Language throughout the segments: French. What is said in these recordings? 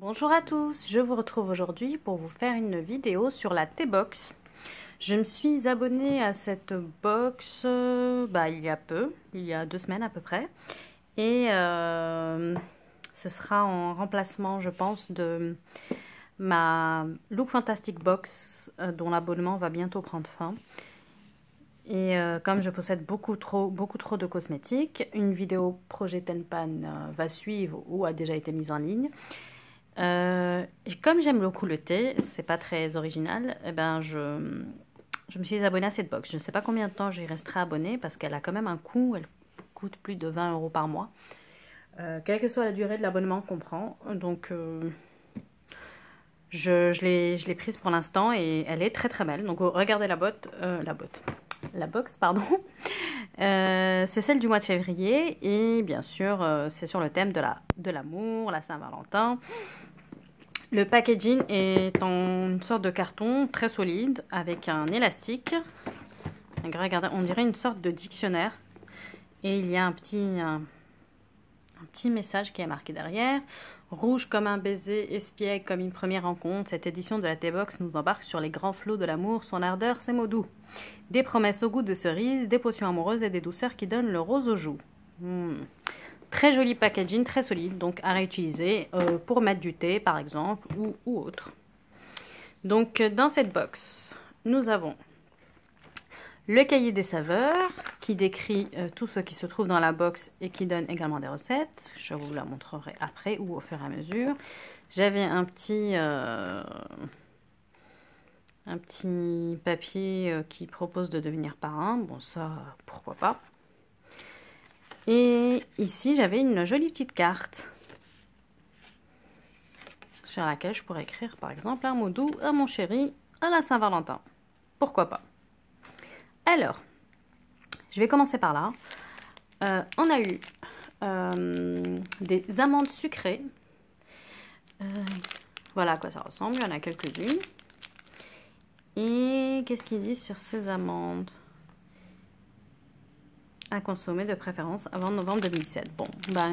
Bonjour à tous, je vous retrouve aujourd'hui pour vous faire une vidéo sur la T-Box. Je me suis abonnée à cette box il y a peu, il y a 2 semaines à peu près. Et ce sera en remplacement, je pense, de ma Look Fantastic Box dont l'abonnement va bientôt prendre fin. Et comme je possède beaucoup trop de cosmétiques, une vidéo projet Tenpan va suivre ou a déjà été mise en ligne. Et comme j'aime beaucoup le thé, c'est pas très original, eh ben je me suis abonnée à cette box. Je ne sais pas combien de temps j'y resterai abonnée parce qu'elle a quand même un coût, elle coûte plus de 20 € par mois. Quelle que soit la durée de l'abonnement qu'on prend. Donc je l'ai prise pour l'instant et elle est très très belle. Donc regardez la box, pardon. C'est celle du mois de février et bien sûr c'est sur le thème de l'amour, la Saint-Valentin. Le packaging est en une sorte de carton très solide avec un élastique. Regardez, on dirait une sorte de dictionnaire. Et il y a un petit message qui est marqué derrière. Rouge comme un baiser, espiègle comme une première rencontre, cette édition de la T-Box nous embarque sur les grands flots de l'amour, son ardeur, ses mots doux. Des promesses au goût de cerise, des potions amoureuses et des douceurs qui donnent le rose aux joues. Très joli packaging, très solide, donc à réutiliser pour mettre du thé par exemple ou autre. Donc dans cette box, nous avons le cahier des saveurs qui décrit tout ce qui se trouve dans la box et qui donne également des recettes. Je vous la montrerai après ou au fur et à mesure. J'avais un petit papier qui propose de devenir parrain. Bon, ça, pourquoi pas. Et ici, j'avais une jolie petite carte sur laquelle je pourrais écrire, par exemple, un mot doux à mon chéri à la Saint-Valentin. Pourquoi pas. Alors, je vais commencer par là. On a eu des amandes sucrées. Voilà à quoi ça ressemble. Il y en a quelques-unes. Et qu'est-ce qu'ils disent sur ces amandes ? À consommer de préférence avant novembre 2017. Bon,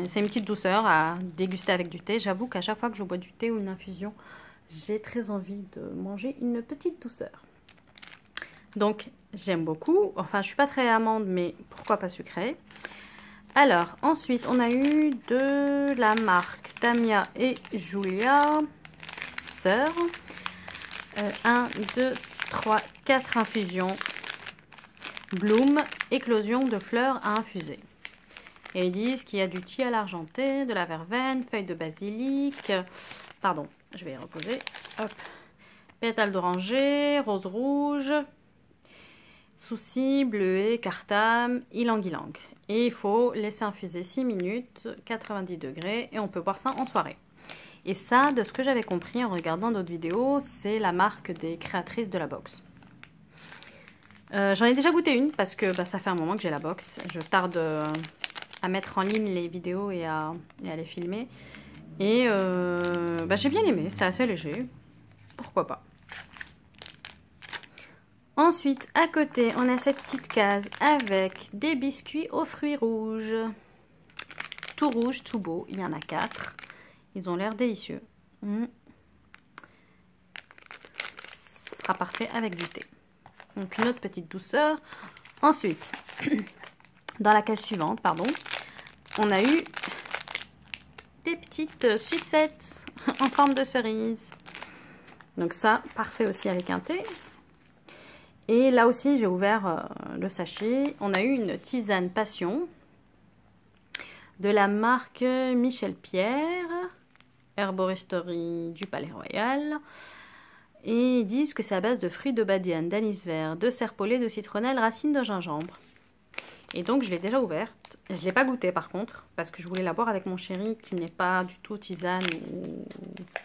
c'est une petite douceur à déguster avec du thé. J'avoue qu'à chaque fois que je bois du thé ou une infusion, j'ai très envie de manger une petite douceur. Donc, j'aime beaucoup. Enfin, je suis pas très amande, mais pourquoi pas sucrée. Alors, ensuite, on a eu de la marque Tamia et Julia, sœurs. 1, 2, 3, 4 infusions. Bloom, éclosion de fleurs à infuser. Et ils disent qu'il y a du tilleul argenté, de la verveine, feuilles de basilic. Pardon, je vais y reposer. Hop. Pétales d'oranger, rose rouge, souci, bleuet, cartame, ylang-ylang. Et il faut laisser infuser 6 minutes, 90 degrés, et on peut boire ça en soirée. Et ça, de ce que j'avais compris en regardant d'autres vidéos, c'est la marque des créatrices de la box. J'en ai déjà goûté une parce que ça fait un moment que j'ai la box. Je tarde à mettre en ligne les vidéos et à les filmer. Et j'ai bien aimé, c'est assez léger. Pourquoi pas. Ensuite, à côté, on a cette petite case avec des biscuits aux fruits rouges. Tout rouge, tout beau. Il y en a 4. Ils ont l'air délicieux. Ce sera parfait avec du thé. Donc une autre petite douceur. Ensuite, dans la case suivante, pardon, on a eu des petites sucettes en forme de cerise. Donc ça, parfait aussi avec un thé. Et là aussi, j'ai ouvert le sachet. On a eu une tisane passion de la marque Michel Pierre, Herboristerie du Palais Royal. Et ils disent que c'est à base de fruits de badiane, d'anis vert, de serpolet, de citronnelle, racines de gingembre. Et donc je l'ai déjà ouverte. Je ne l'ai pas goûtée par contre, parce que je voulais la boire avec mon chéri qui n'est pas du tout tisane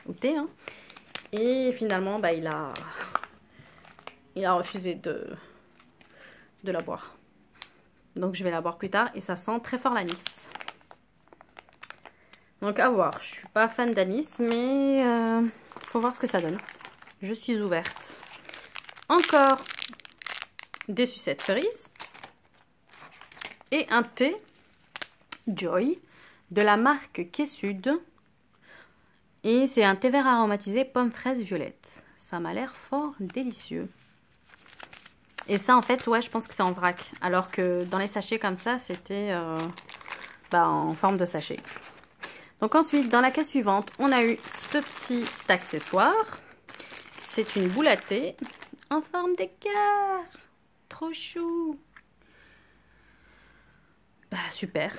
ou thé. Hein. Et finalement, il a refusé de la boire. Donc je vais la boire plus tard et ça sent très fort l'anis. Donc à voir, je suis pas fan d'anis, mais faut voir ce que ça donne. Je suis ouverte. Encore des sucettes cerises. Et un thé Joy de la marque Kessud. Et c'est un thé vert aromatisé pomme fraise violette. Ça m'a l'air fort délicieux. Et ça, en fait, ouais, je pense que c'est en vrac. Alors que dans les sachets comme ça, c'était en forme de sachet. Donc ensuite, dans la caisse suivante, on a eu ce petit accessoire. C'est une boule à thé en forme d'équerre. Trop chou. Super.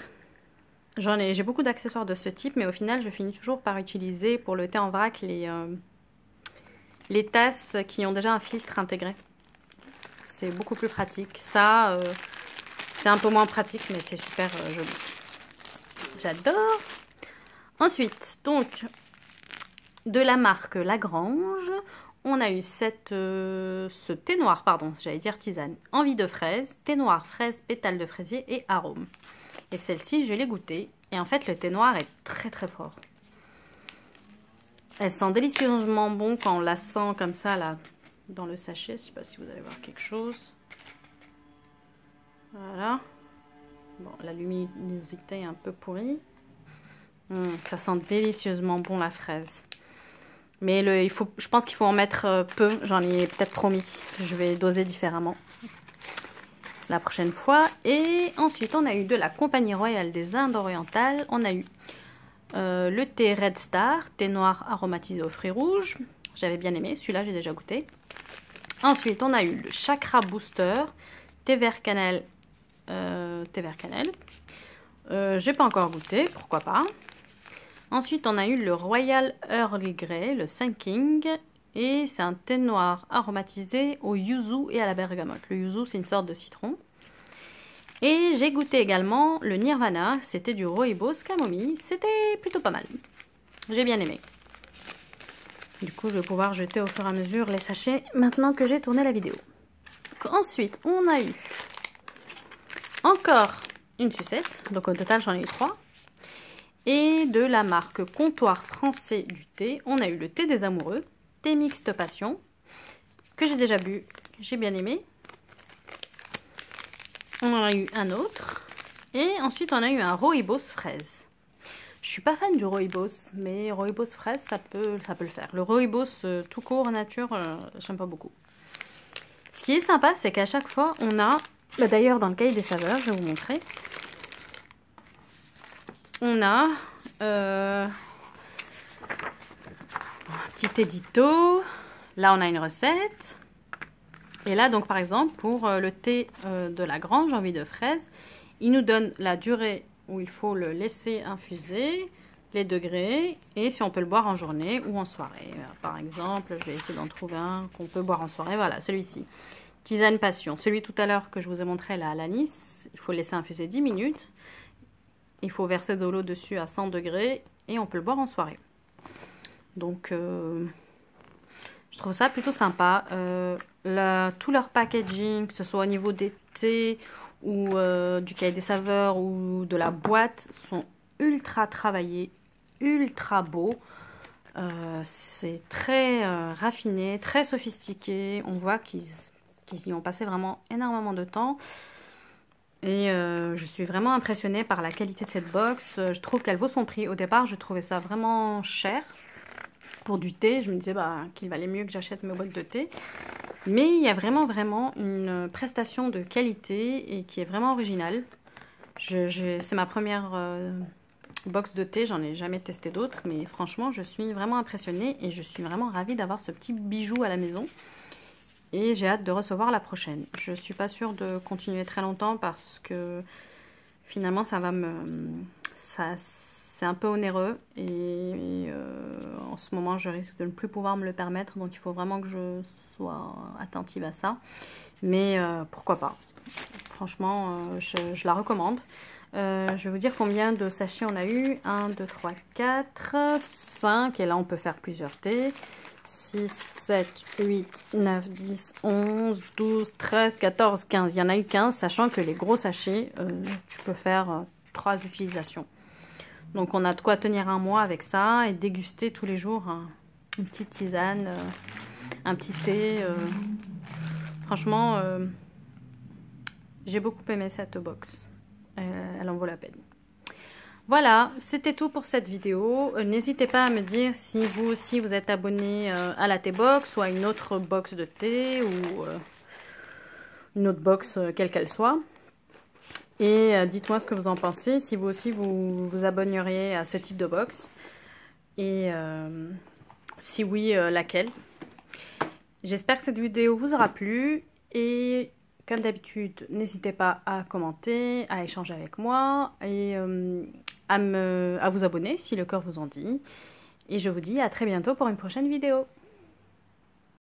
J'ai beaucoup d'accessoires de ce type, mais au final, je finis toujours par utiliser pour le thé en vrac les tasses qui ont déjà un filtre intégré. C'est beaucoup plus pratique. Ça, c'est un peu moins pratique, mais c'est super joli. J'adore. Ensuite, donc, de la marque Lagrange, on a eu ce thé noir, pardon, j'allais dire tisane, envie de fraise, thé noir, fraise, pétales de fraisier et arôme. Et celle-ci, je l'ai goûtée. Et en fait, le thé noir est très très fort. Elle sent délicieusement bon quand on la sent comme ça, là, dans le sachet. Je ne sais pas si vous allez voir quelque chose. Voilà. Bon, la luminosité est un peu pourrie. Ça sent délicieusement bon la fraise. Mais je pense qu'il faut en mettre peu. J'en ai peut-être trop mis. Je vais doser différemment la prochaine fois. Et ensuite, on a eu de la Compagnie Royale des Indes Orientales. On a eu le thé Red Star, thé noir aromatisé aux fruits rouges. J'avais bien aimé. Celui-là, j'ai déjà goûté. Ensuite, on a eu le Chakra Booster, thé vert cannelle. J'ai pas encore goûté, pourquoi pas. Ensuite, on a eu le Royal Earl Grey, le Thinking. Et c'est un thé noir aromatisé au yuzu et à la bergamote. Le yuzu, c'est une sorte de citron. Et j'ai goûté également le Nirvana. C'était du rooibos camomille. C'était plutôt pas mal. J'ai bien aimé. Du coup, je vais pouvoir jeter au fur et à mesure les sachets maintenant que j'ai tourné la vidéo. Donc, ensuite, on a eu encore une sucette. Donc, au total, j'en ai eu 3. Et de la marque Comptoir Français du thé, on a eu le thé des amoureux, thé mixte passion, que j'ai déjà bu, j'ai bien aimé. On en a eu un autre. Et ensuite, on a eu un rooibos fraise. Je suis pas fan du rooibos, mais rooibos fraise, ça peut le faire. Le rooibos tout court, nature, j'aime pas beaucoup. Ce qui est sympa, c'est qu'à chaque fois, on a... D'ailleurs, dans le cahier des saveurs, je vais vous montrer. On a un petit édito. Là, on a une recette. Et là, donc, par exemple, pour le thé de Lagrange, envie de fraise, il nous donne la durée où il faut le laisser infuser, les degrés, et si on peut le boire en journée ou en soirée. Par exemple, je vais essayer d'en trouver un qu'on peut boire en soirée. Voilà, celui-ci. Tisane passion. Celui tout à l'heure que je vous ai montré là à l'anis, il faut le laisser infuser 10 minutes. Il faut verser de l'eau dessus à 100 degrés et on peut le boire en soirée. Donc, je trouve ça plutôt sympa. Tout leur packaging, que ce soit au niveau des thés ou du cahier des saveurs ou de la boîte, sont ultra travaillés, ultra beaux. C'est très raffiné, très sophistiqué. On voit qu'ils y ont passé vraiment énormément de temps. Et je suis vraiment impressionnée par la qualité de cette box. Je trouve qu'elle vaut son prix. Au départ, je trouvais ça vraiment cher pour du thé. Je me disais qu'il valait mieux que j'achète mes boîtes de thé. Mais il y a vraiment une prestation de qualité et qui est vraiment originale. C'est ma première box de thé. J'en ai jamais testé d'autres. Mais franchement, je suis vraiment impressionnée et je suis vraiment ravie d'avoir ce petit bijou à la maison. Et j'ai hâte de recevoir la prochaine. Je suis pas sûre de continuer très longtemps parce que finalement c'est un peu onéreux et en ce moment je risque de ne plus pouvoir me le permettre, donc il faut vraiment que je sois attentive à ça. Mais pourquoi pas. Franchement, je la recommande. Je vais vous dire combien de sachets on a eu. 1, 2, 3, 4, 5. Et là on peut faire plusieurs thés. 6, 7, 8, 9, 10, 11, 12, 13, 14, 15. Il y en a eu 15, sachant que les gros sachets, tu peux faire 3 utilisations. Donc on a de quoi tenir un mois avec ça et déguster tous les jours une petite tisane, un petit thé. Franchement, j'ai beaucoup aimé cette box. Elle en vaut la peine. Voilà, c'était tout pour cette vidéo. N'hésitez pas à me dire si vous aussi vous êtes abonné à la T-Box ou à une autre box de thé ou une autre box quelle qu'elle soit. Et dites-moi ce que vous en pensez, si vous aussi vous abonneriez à ce type de box. Et si oui, laquelle. J'espère que cette vidéo vous aura plu. Et comme d'habitude, n'hésitez pas à commenter, à échanger avec moi et à vous abonner si le cœur vous en dit. Et je vous dis à très bientôt pour une prochaine vidéo.